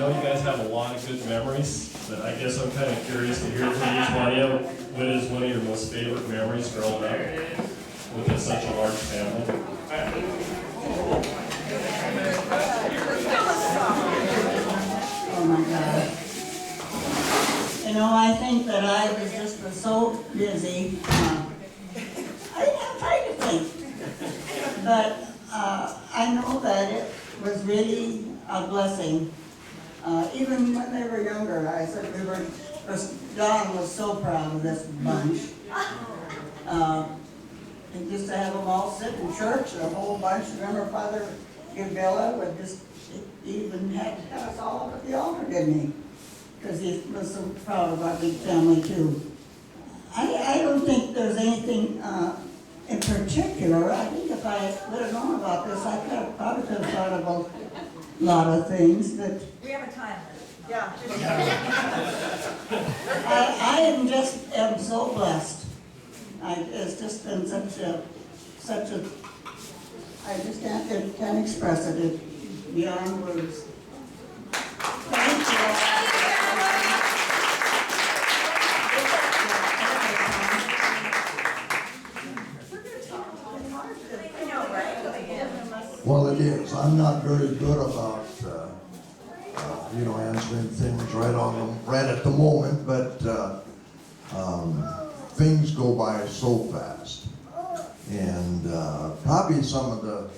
know you guys have a lot of good memories, but I guess I'm kind of curious to hear from each one of you. What is one of your most favorite memories growing up within such a large family? Oh my God. You know, I think that I was so busy. I didn't have time to think. But I know that it was really a blessing. Even when they were younger, I said Don was so proud of this bunch. And just to have them all sit in church, a whole bunch. Remember Father Gabella would just even had us all up at the altar, didn't he? Because he was so proud of our big family too. I don't think there's anything in particular. I think if I would have known about this, I probably could have thought about a lot of things that We have a time limit. yeah. I am so blessed. It's just been such a, I just can't express it. It's beyond words. Thank you. Well, it is. I'm not very good about, answering things right at the moment, but things go by so fast. And probably some of the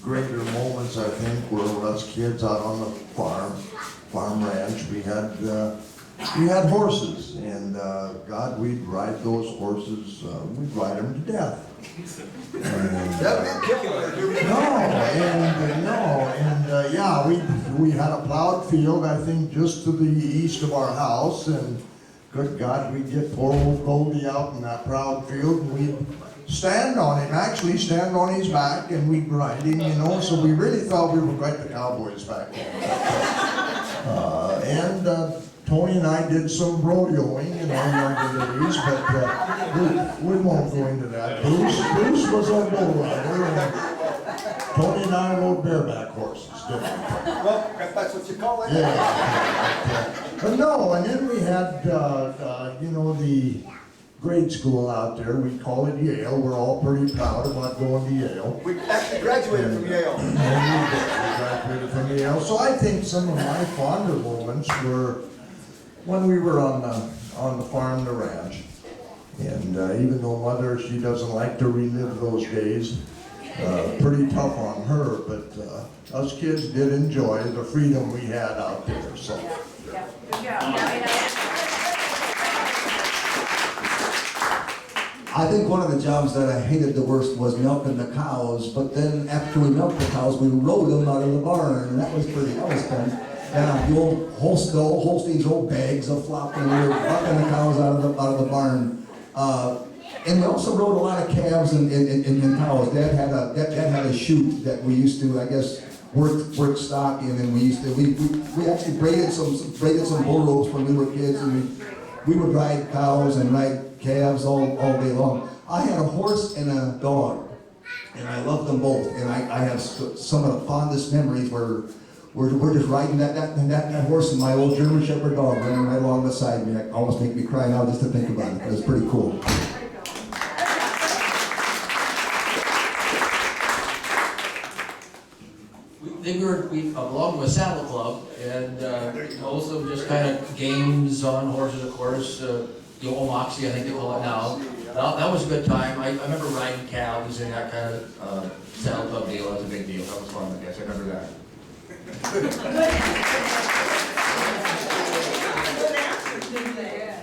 greater moments, I think, were with us kids out on the farm ranch. We had horses, and God, we'd ride those horses. We'd ride them to death. We had a plowed field, I think, just to the east of our house, and good God, we'd get poor old Goldie out in that plowed field, and we'd stand on him, actually stand on his back, and we'd ride him, so we really thought we were quite the cowboys back then. Tony and I did some rodeoing in our younger days, but we won't go into that. Bruce was our bull rider, and Tony and I rode bareback horses, didn't we? Well, if that's what you call it. Yeah. But no, and then we had, the grade school out there. We call it Yale. We're all pretty proud about going to Yale. We actually graduated from Yale. And we graduated from Yale. So I think some of my fonder moments were when we were on the farm, the ranch. And even though Mother, she doesn't like to relive those days, pretty tough on her, but us kids did enjoy the freedom we had out there. So. I think one of the jobs that I hated the worst was milking the cows, but then after we milked the cows, we rode them out of the barn, and that was fun. Yeah, the old Holstein's old bags of flop, and we were bucking the cows out of the barn. And we also rode a lot of calves and cows. Dad had a chute that we used to, I guess, work stock in, and we actually braided some bull ropes when we were kids, and we would ride cows and ride calves all day long. I had a horse and a dog, and I loved them both. And I have some of the fondest memories where we're just riding that horse and my old German Shepherd dog running right along beside me. It almost make me cry now just to think about it. It was pretty cool. We belong to a saddle club, and most of them just kind of games on horses, of course. Omoxie, I think they call it now. That was a good time. I remember riding calves and that kind of saddle club deal. That was a big deal. That was fun, I guess. I remember that.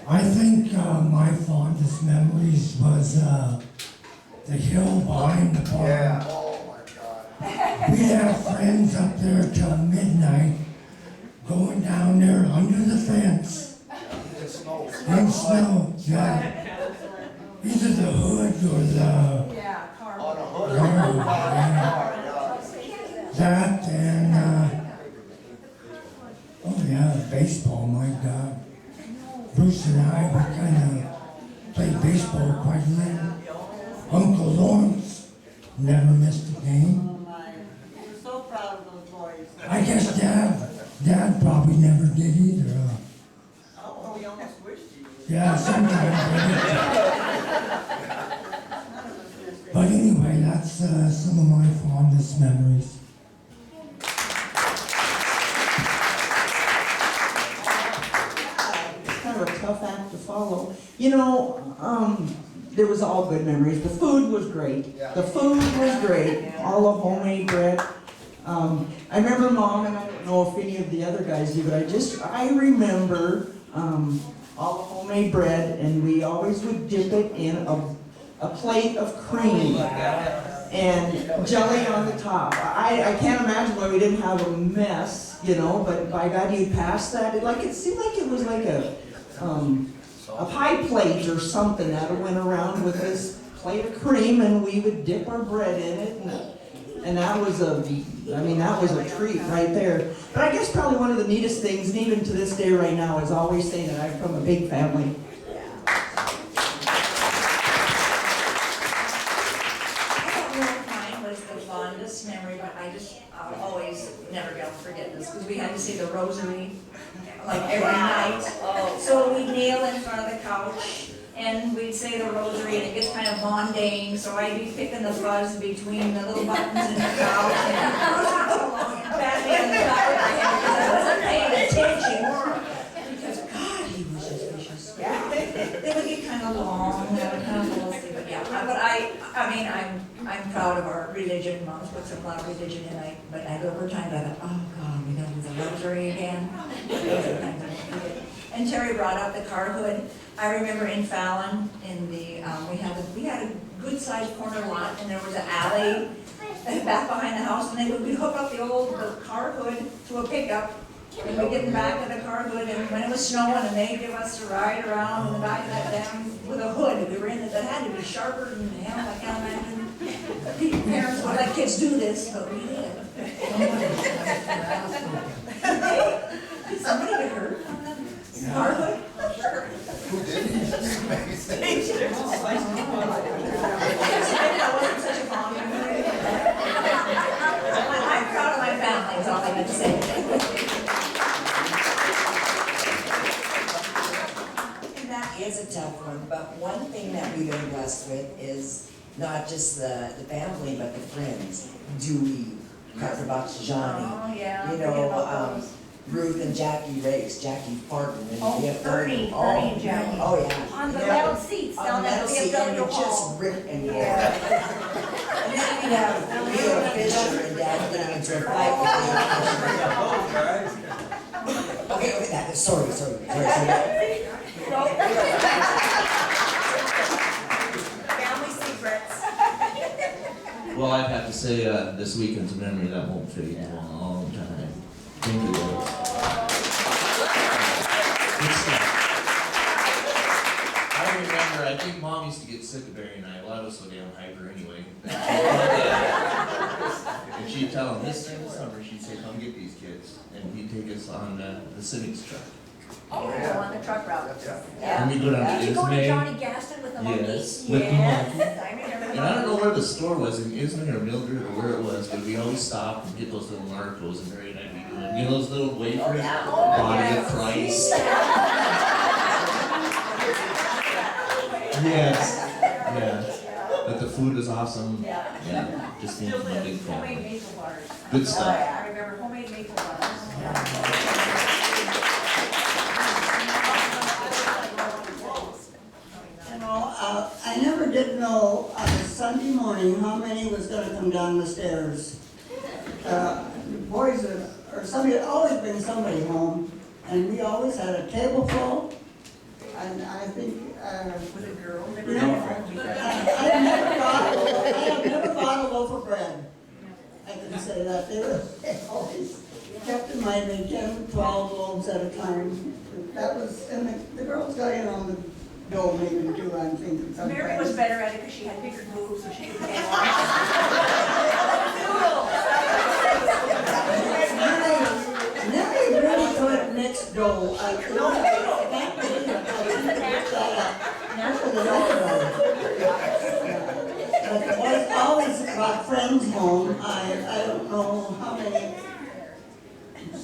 I think my fondest memories was the hill behind the barn. Yeah. We had friends up there till midnight, going down there under the fence. It snows. In snow, yeah. Either the hood or the car. On a hood. that and baseball. My God, Bruce and I we kind of played baseball quite a little. Uncle Lawrence never missed a game. Oh my, we're so proud of those boys. I guess Dad probably never did either. Oh, we almost wished you. Yeah, sometimes I did. But anyway, that's some of my fondest memories. It's kind of a tough act to follow. You know, there was all good memories. The food was great. Yeah. The food was great. All the homemade bread. I remember Mom, and I don't know if any of the other guys do, but I remember all the homemade bread, and we always would dip it in a plate of cream and jelly on the top. I can't imagine why we didn't have a mess, you know, but by God, you'd pass that. It seemed like it was like a pie plate or something that went around with this plate of cream, and we would dip our bread in it, and that was a treat right there. But I guess probably one of the neatest things, and even to this day right now, is always saying that I'm from a big family. I don't know if mine was the fondest memory, but I'll always never be able to forget this, because we had to say the rosary, like every night. So we'd kneel in front of the couch, and we'd say the rosary, and it gets kind of mundane, so I'd be picking the fuzz between the little buttons in the couch, and pat me on the back of my head, because I wasn't paying attention. Because, God, he was just vicious. They would get kind of long, they would kind of mostly, but yeah. But I'm proud of our religion. Mom's put a lot of religion in, but I go over time, I thought, oh God, we gotta do the rosary again. Those are the times I don't forget. And Terry brought up the car hood. I remember in Fallon, we had a good sized corner lot, and there was an alley back behind the house, and we'd hook up the car hood to a pickup, and we'd get in the back of the car hood, and when it was snowing, and they'd give us a ride around, and the guy sat down with a hood. We were in it, that had to be sharper than hell. I can't imagine parents would let kids do this, but we did. Did somebody get hurt on the car hood? Sure. Who did? I wasn't such a fond memory. I'm proud of my family, is all I got to say. And that is a tough one, but one thing that we've been blessed with is not just the family, but the friends. Dewey, Copperbox Johnny, Oh, yeah. you Forget about know, those. Ruth and Jackie Race, Jackie Parton, and Oh, we have Ernie oh, and Jackie. Oh, yeah. On the Yeah. metal seats On down the at metal seat, and BMW you Hall. just rip and roll. And then we'd have Leo Fisher and Dad getting into a fight with Leo. Okay, that, sorry. Family secrets. Well, I'd have to say this weekend's a memory that won't fade for a long time. Thank you, guys. Good stuff. I remember, I think Mom used to get sick of Barry and I. Well, I was so damn hyper anyway. And she'd tell him this time of summer, she'd say, come get these kids. And he'd take us on the Civics truck. Oh, on the truck route. And we'd go down to Did you go to Ismay. Johnny Gaston with the monkey? Yes, with the monkey. Yes, I remember. And I don't know where the store was, in Ismay or Mildred or where it was, but we always stopped and get those little narcos and Barry and I'd be doing, you know those little wafers? Body of Christ. Yes, but the food was awesome. Yeah, just being a big Homemade fan. maple bars. Good stuff. I remember homemade maple bars. You know, I never did know on a Sunday morning how many was gonna come down the stairs. Boys or somebody, always bring somebody home, and we always had a table full, and I think, With a girl. you know, I have never bought a loaf of bread. I can say that, they always kept in mind, they 10, 12 loaves at a time. That was, and the girls got in on the dough making too, I'm thinking sometimes. Mary was better at it because she had bigger boobs, so she could get Nellie really could mix dough. I can't believe it. But the boys always brought friends home. I don't know how many,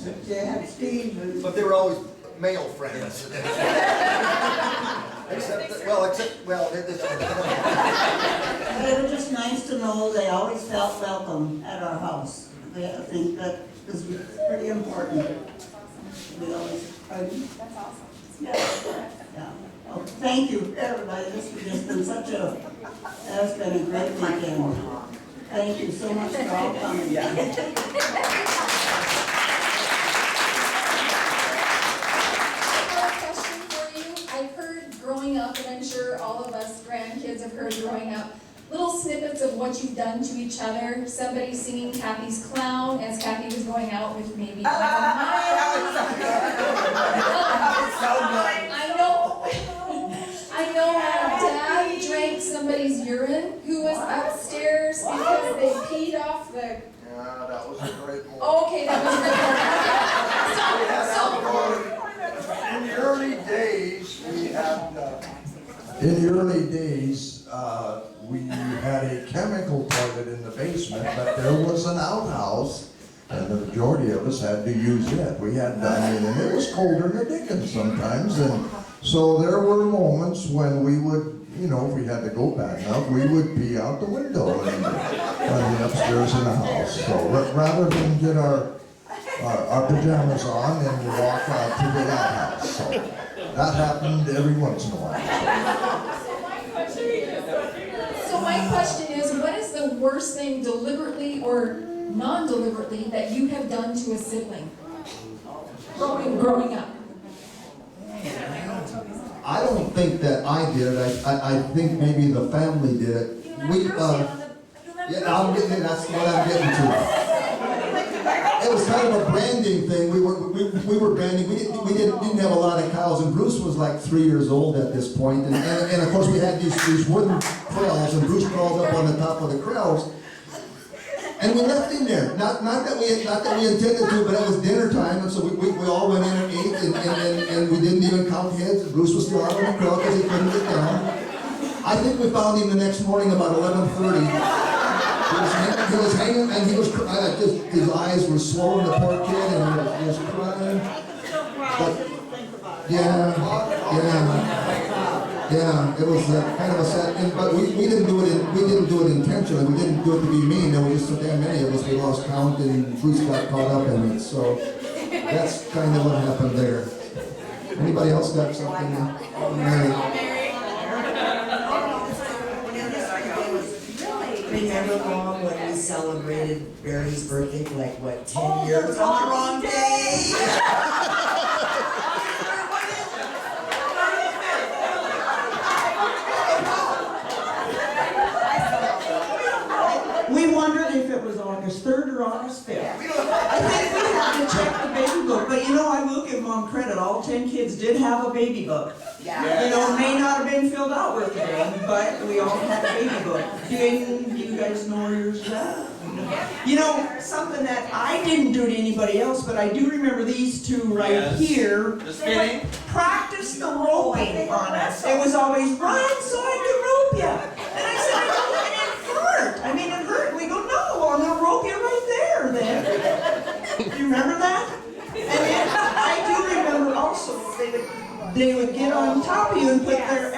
You had Steve and. But they were always male friends. except, this. But it was just nice to know they always felt welcome at our house. I think that is pretty important. We always, that's awesome. Yeah. Well, thank you, everybody. This has just been that's been a great weekend. Thank you so much for all coming. I have a question for you. I've heard growing up, and I'm sure all of us grandkids have heard growing up, little snippets of what you've done to each other. Somebody singing Kathy's Clown as Kathy was going out with maybe Michael Myers. I know my dad drank somebody's urine who was upstairs because they peed off the... Yeah, that was a great moment. Okay, that was a great moment. In the early days, we had a chemical toilet in the basement, but there was an outhouse, and the majority of us had to use it. We had, and it was colder than Dickens sometimes, and so there were moments when we would, if we had to go bad enough, we would pee out the window and upstairs in the house. So rather than get our pajamas on and walk out to the outhouse. So that happened every once in a while. So my question is, what is the worst thing deliberately or non-deliberately that you have done to a sibling growing up? I don't think that I did it. I think maybe the family did it. Yeah, I'm getting it. That's what I'm getting to. It was kind of a branding thing. We were branding. We didn't have a lot of cows, and Bruce was like 3 years old at this point, and of course we had these wooden corrals, and Bruce crawled up on the top of the corrals, and we left him there. Not that we intended to, but it was dinner time, and so we all went in and ate, and we didn't even count heads. Bruce was still out on the corral because he couldn't get down. I think we found him the next morning about 11:30. He was hanging, and he was his eyes were swollen, the poor kid, and he was crying. But, yeah, it was kind of a sad thing. But we didn't do it. We didn't do it intentionally. We didn't do it to be mean. There were just so damn many of us. We lost count, and Bruce got caught up in it. So that's kind of what happened there. Anybody else got something? Mary. Remember, Mom, when we celebrated Barry's birthday for like, what, 10 years on the wrong day? We wondered if it was August 3rd or August 5th. I think we had to check the baby book, but I will give Mom credit. All 10 kids did have a baby book. Yeah. It may not have been filled out with the name, but we all had a baby book. Do you guys know where yours is at? Something that I didn't do to anybody else, but I do remember these two right here. The spinning? Practice the roping on us. It was always, run so I can rope you. And I said, and it hurt. It hurt. We go, no, well, I'm going to rope you right there then. Do you remember that? And then I do remember also, they would get on top of you and put their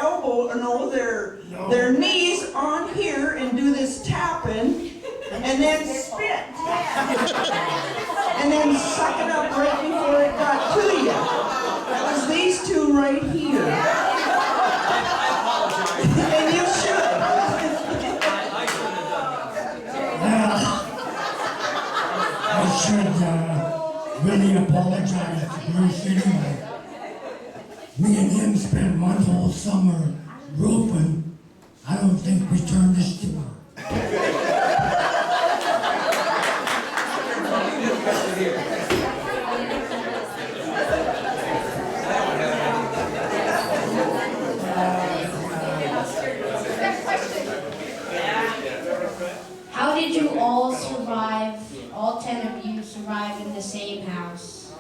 their knees on here and do this tapping, and then spit. And then suck it up right before it got to you. That was these two right here. And you should. I should really apologize to Bruce anyway. Me and him spent one whole summer roping. I don't think we turned this to her. How did you all survive, all 10 of you survive in the same house?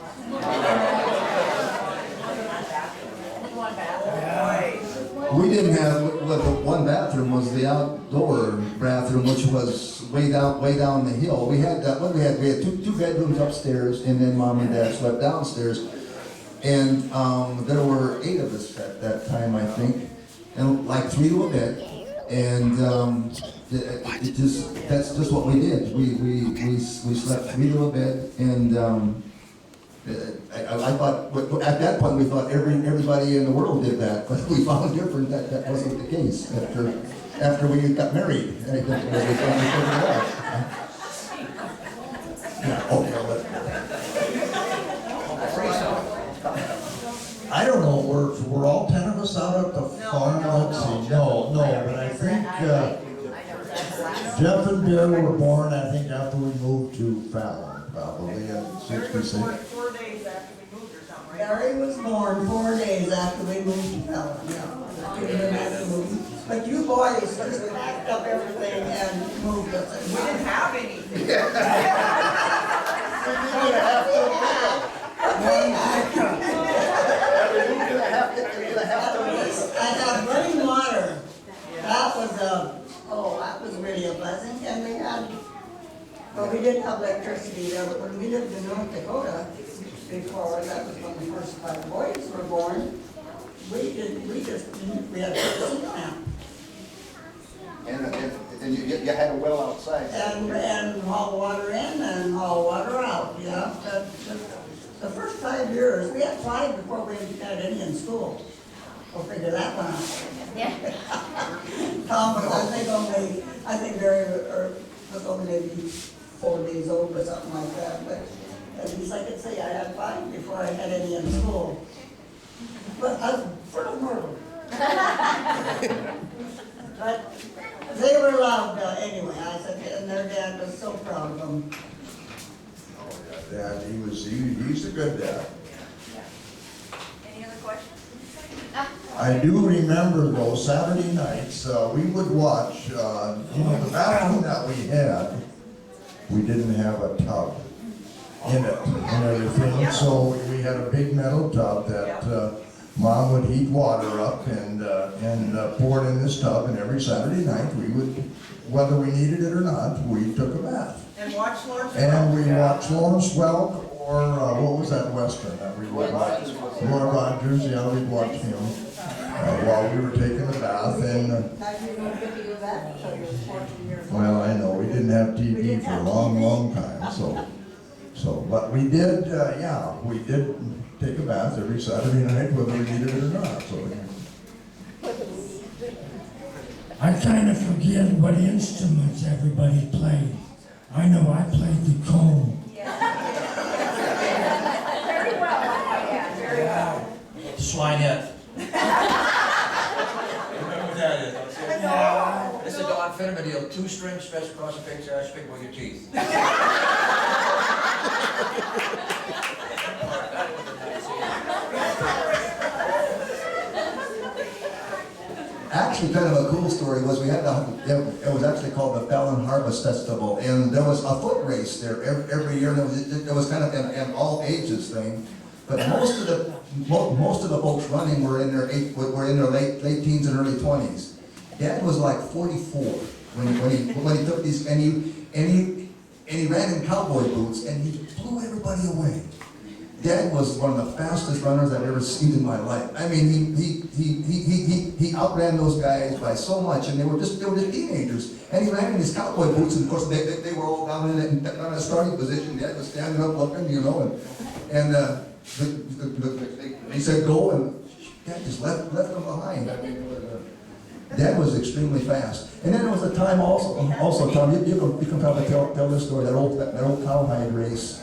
We didn't have but the one bathroom was the outdoor bathroom, which was way down the hill. We had two bedrooms upstairs, and then Mom and Dad slept downstairs. And there were 8 of us at that time, I think, and like 3 to a bed. And that's just what we did. We slept 3 to a bed, and I thought at that point we thought everybody in the world did that, but we found different that wasn't the case after we got married. We finally figured it out. Yeah, okay, I don't know, we're all 10 of us out at the farm, let's see, no, but I think, Jeff and Bill were born, I think, after we moved to Fallon, probably in 66. 4 days after we moved or something, right? Barry was born 4 days after we moved to Fallon, But you boys just packed up everything and moved us. We didn't have anything. I had running water. That was really a blessing. And we didn't have electricity there, but when we lived in North Dakota before, that was when the first 5 boys were born, we had a heat lamp. And you had a well outside. And haul water in and haul water out, yeah. The first 5 years, we had 5 before we had any in school. We'll figure that one out. Yeah. Tom was, I think Barry was only maybe 4 days old or something like that, but at least I could say I had 5 before I had any in school. But I was full of murder. But they were loved anyway, I said, and their dad was so proud of them. Oh, yeah, Dad, he's a good dad. Any other questions? I do remember though, Saturday nights, we would watch, the bathroom that we had, we didn't have a tub in it and everything, so we had a big metal tub that Mom would heat water up and pour it in this tub, and every Saturday night we would, whether we needed it or not, we took a bath. And watch Lawrence Welk. And we watched Lawrence Welk, or what was that Western that we would watch? Roy Rogers, yeah, we'd watch him while we were taking a bath. And Now you don't get to do that until you're 14 years old. well, I know, we didn't have TV for a long time, so, but we did, we did take a bath every Saturday night, whether we needed it or not, so. I kind of forget what instruments everybody played. I know I played the comb. Very well. Yeah, very well. Swinette. Remember that? This is Don Finneman deal, 2 strings stretched across the picture, I speak with your teeth. Actually, kind of a cool story was we had it was actually called the Fallon Harvest Festival, and there was a foot race there every year. And it was kind of an all ages thing, but most of the folks running were in their late teens and early 20s. Dad was like 44 when he took these, and he ran in cowboy boots, and he blew everybody away. Dad was one of the fastest runners I've ever seen in my life. I mean, he outran those guys by so much, and they were just teenagers. And he ran in his cowboy boots, and of course they were all down in a starting position. Dad was standing up looking, and he said go, and Dad just left them behind. I mean, Dad was extremely fast. And then there was a time also Tom, you can probably tell this story, that old cowhide race.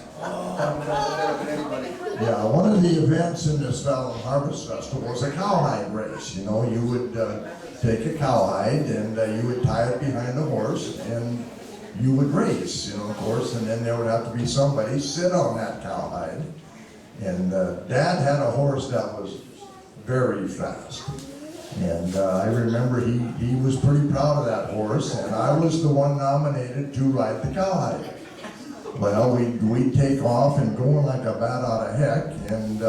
Yeah, one of the events in this Fallon Harvest Festival was a cowhide race. You would take a cowhide and you would tie it behind a horse and you would race, of course, and then there would have to be somebody sit on that cowhide. And Dad had a horse that was very fast. And I remember he was pretty proud of that horse, and I was the one nominated to ride the cowhide. Well, we'd take off and going like a bat out of heck, and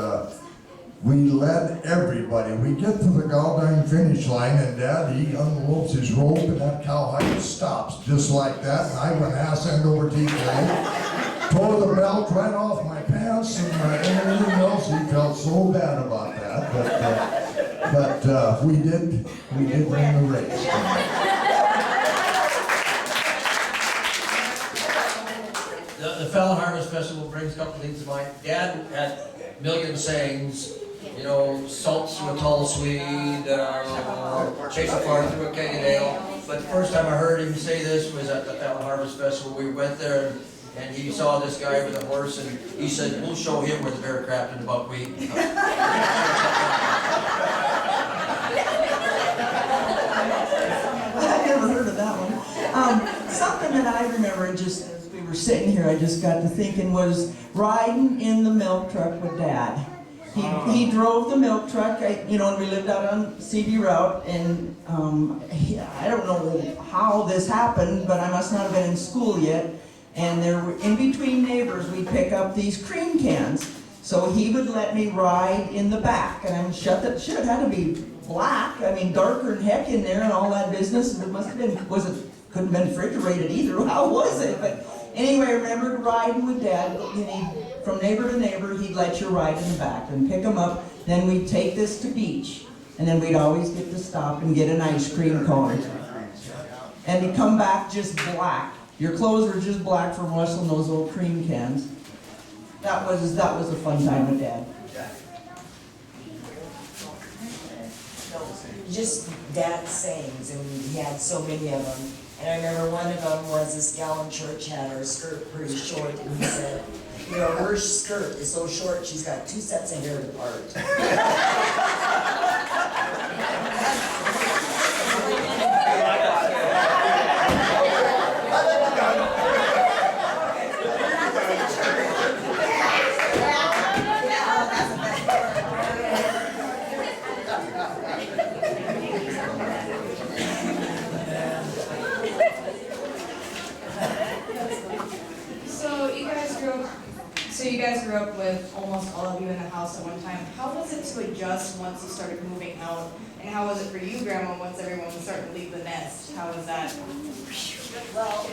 we led everybody. We get to the goddamn finish line, and Dad, he unlopes his rope, and that cowhide stops just like that. And I went ass end over teeth, tore the belt right off my pants and everything else. He felt so bad about that, but we did win the race. The Fallon Harvest Festival brings a couple things to mind. Dad had a million sayings, you know, salts through a tall Swede, chase a fart through a keg of ale. But the first time I heard him say this was at the Fallon Harvest Festival. We went there and he saw this guy with a horse and he said, we'll show him where the bear crapped in the buckwheat. I've never heard of that one. Something that I remember, just as we were sitting here, I just got to thinking, was riding in the milk truck with Dad. He drove the milk truck, and we lived out on CB Route, and I don't know how this happened, but I must not have been in school yet, and there were, in between neighbors, we'd pick up these cream cans. So he would let me ride in the back, and I'm shut. That should have had to be black. I mean, darker than heck in there and all that business. It must have been, couldn't have been refrigerated either. How was it? But anyway, I remember riding with Dad. From neighbor to neighbor, he'd let you ride in the back and pick them up. Then we'd take this to beach, and then we'd always get to stop and get an ice cream cone. And he'd come back just black. Your clothes were just black from washing those old cream cans. That was a fun time with Dad. Just Dad's sayings, and he had so many of them. And I remember one of them was this gal in church had her skirt pretty short, and he said, her skirt is so short, she's got 2 sets of hair to part. So you guys grew up with almost all of you in the house at one time. How was it to adjust once you started moving out? And how was it for you, Grandma, once everyone was starting to leave the nest? How was that? Well,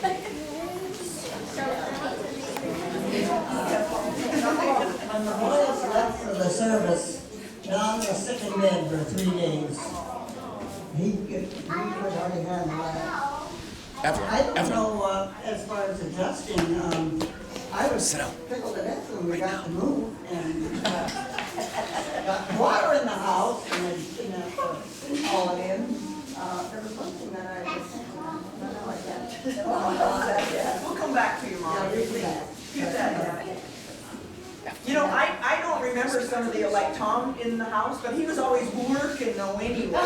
when the boys left for the service, Don was sick in bed for 3 days. He could already handle that. I don't know, as far as adjusting, I was tickled to death when we got to move and got water in the house and then didn't have to haul it in. There was one thing that I just, I can't. We'll come back to you, Mom. Yeah, you do that. I don't remember some of the, like Tom in the house, but he was always working though anyway.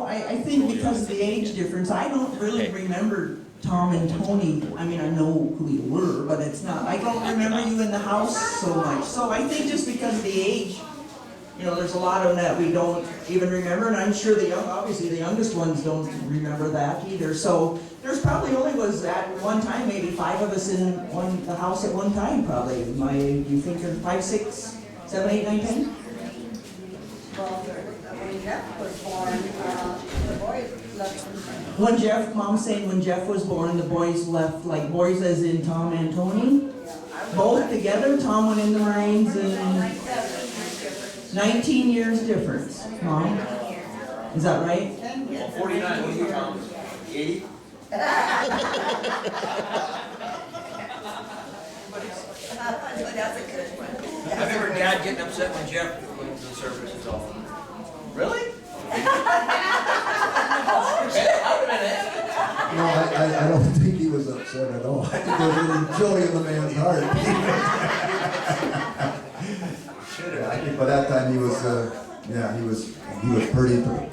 I think because of the age difference, I don't really remember Tom and Tony. I mean, I know who you were, but it's not, I don't remember you in the house so much. So I think just because of the age, there's a lot of them that we don't even remember, and I'm sure obviously the youngest ones don't remember that either. So there's probably only was at one time, maybe 5 of us in the house at one time, probably. You think there's 5, 6, 7, 8, 9, 10? Well, when Jeff was born, the boys left. When Mom's saying when Jeff was born, the boys left, like boys as in Tom and Tony? Both together? Tom went in the Marines and 19 years difference, Mom? Is that right? 49, what are you, Tom? 80? That's a good one. I remember Dad getting upset when Jeff went to the service is all. Really? No, I don't think he was upset at all. I think there was a little joy in the man's heart. Yeah, I think by that time he was, he was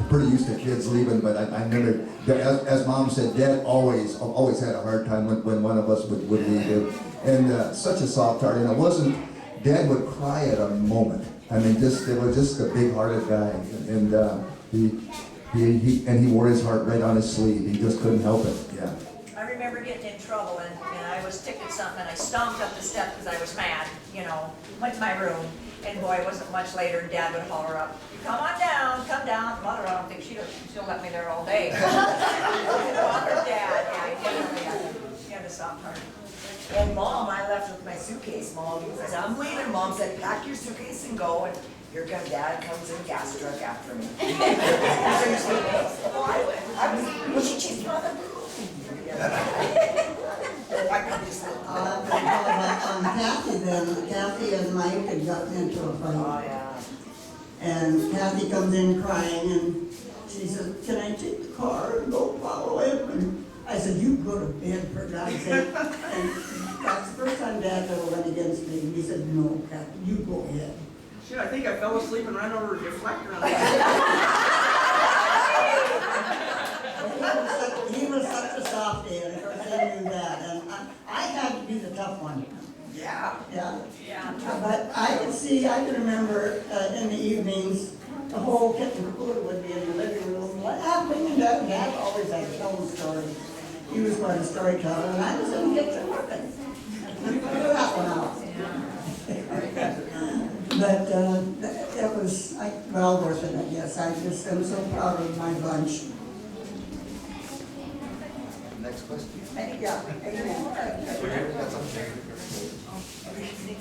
pretty used to kids leaving. But I remember, as Mom said, Dad always had a hard time when one of us would leave him. And such a soft heart, and it wasn't. Dad would cry at a moment. I mean, it was just a big-hearted guy, and he wore his heart right on his sleeve. He just couldn't help it. Yeah. I remember getting in trouble and I was ticking something and I stomped up the steps because I was mad, you know, went to my room, and boy, it wasn't much later, Dad would holler up, come on down, come down. Mother, I don't think she'll let me there all day. Mother, Dad, yeah, he had to stop her. And Mom, I left with my suitcase. Mom said, I'm leaving. Mom said, pack your suitcase and go. And here comes Dad, comes in gas truck after me. Well, she chased me on the Kathy then, Kathy and Mike had gotten into a fight. Oh, yeah. And Kathy comes in crying and she said, can I take the car and go follow him? And I said, you go to bed for God's sake. And that's the first time Dad ever went against me. And he said, no, Kathy, you go ahead. Shit, I think I fell asleep and ran over a deflector on that. He was such a softie, and of course they knew that. And I had to be the tough one. Yeah. Yeah. But I can remember in the evenings, the whole kit and caboodle would be in the living room laughing, and Dad always had to tell stories. He was quite a storyteller, and I was in the kitchen working. Figure that one out. But it was well worth it, I guess. I just am so proud of my bunch. Next question. Yeah, amen.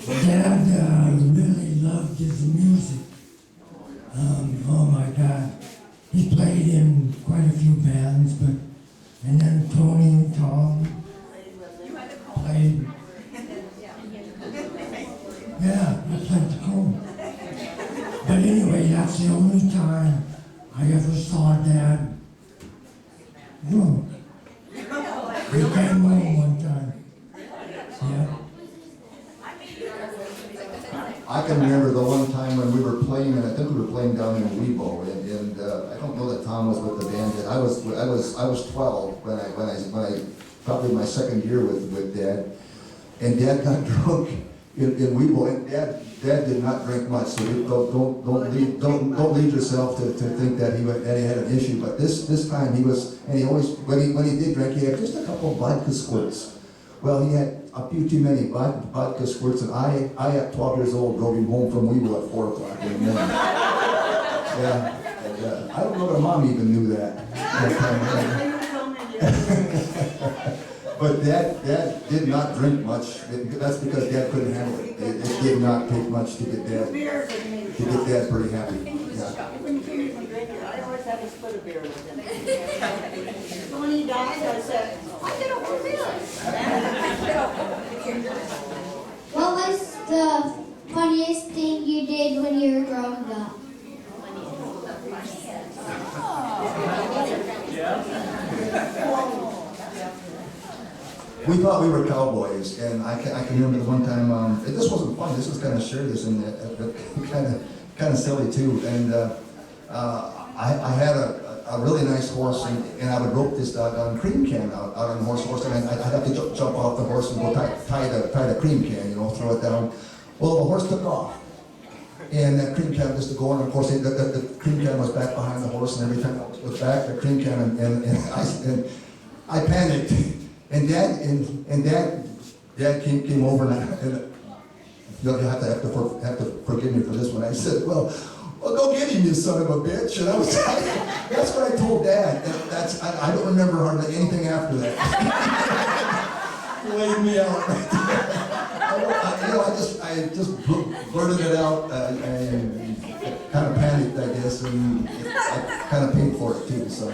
Dad really loved his music. Oh my God. He played in quite a few bands, and then Tony and Tom played. Yeah, that's like the home. But anyway, that's the only time I ever saw Dad drunk. He came home one time. Yeah. I can remember the one time when we were playing, and I think we were playing down in Webo, and I don't know that Tom was with the band yet. I was 12 when I probably my second year with Dad, and Dad got drunk in Webo, and Dad did not drink much, so don't lead yourself to think that he had an issue. But this time he was, and he always when he did drink, he had just a couple of vodka squirts. Well, he had a few too many vodka squirts, and I at 12 years old drove him home from Webo at 4 o'clock in the morning. Yeah, and, I don't know that Mom even knew that. But Dad did not drink much. That's because Dad couldn't handle it. It did not take much to get Dad pretty happy. Yeah. I always had to split a beer with him. When he died, I said, I get a whole beer. What was the funniest thing you did when you were growing up? We thought we were cowboys, and I can remember the one time. This wasn't fun. This was kind of serious and kind of silly too. And I had a really nice horse, and I would rope this doggone cream can out on the horse, and I'd have to jump off the horse and go tie the cream can, throw it down. Well, the horse took off, and that cream can was to go on. And of course, the cream can was back behind the horse, and every time I was back, the cream can, and I panicked. And Dad came over, and you'll have to forgive me for this one. I said, well, go get him, you son of a bitch. And that's what I told Dad. I don't remember hardly anything after that. Laid me out right there. I just blurted it out and kind of panicked, I guess, and I kind of paid for it too. So.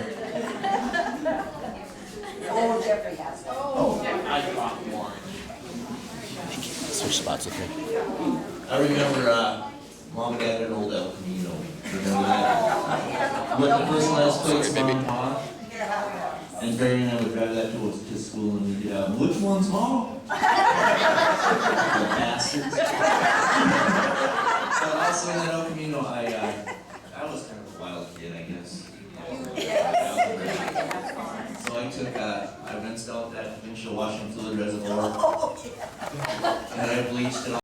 Oh, Jeffrey has it. I dropped one. Switch spots with me. I remember Mom and Dad at Old El Camino. Remember that? With the first last place Mom bought. And Barry and I would drive that to school, and we'd which one's Mom? The bastards. But also in El Camino, I was kind of a wild kid, I guess. So I rinsed out that windshield washing fluid reservoir, and I bleached it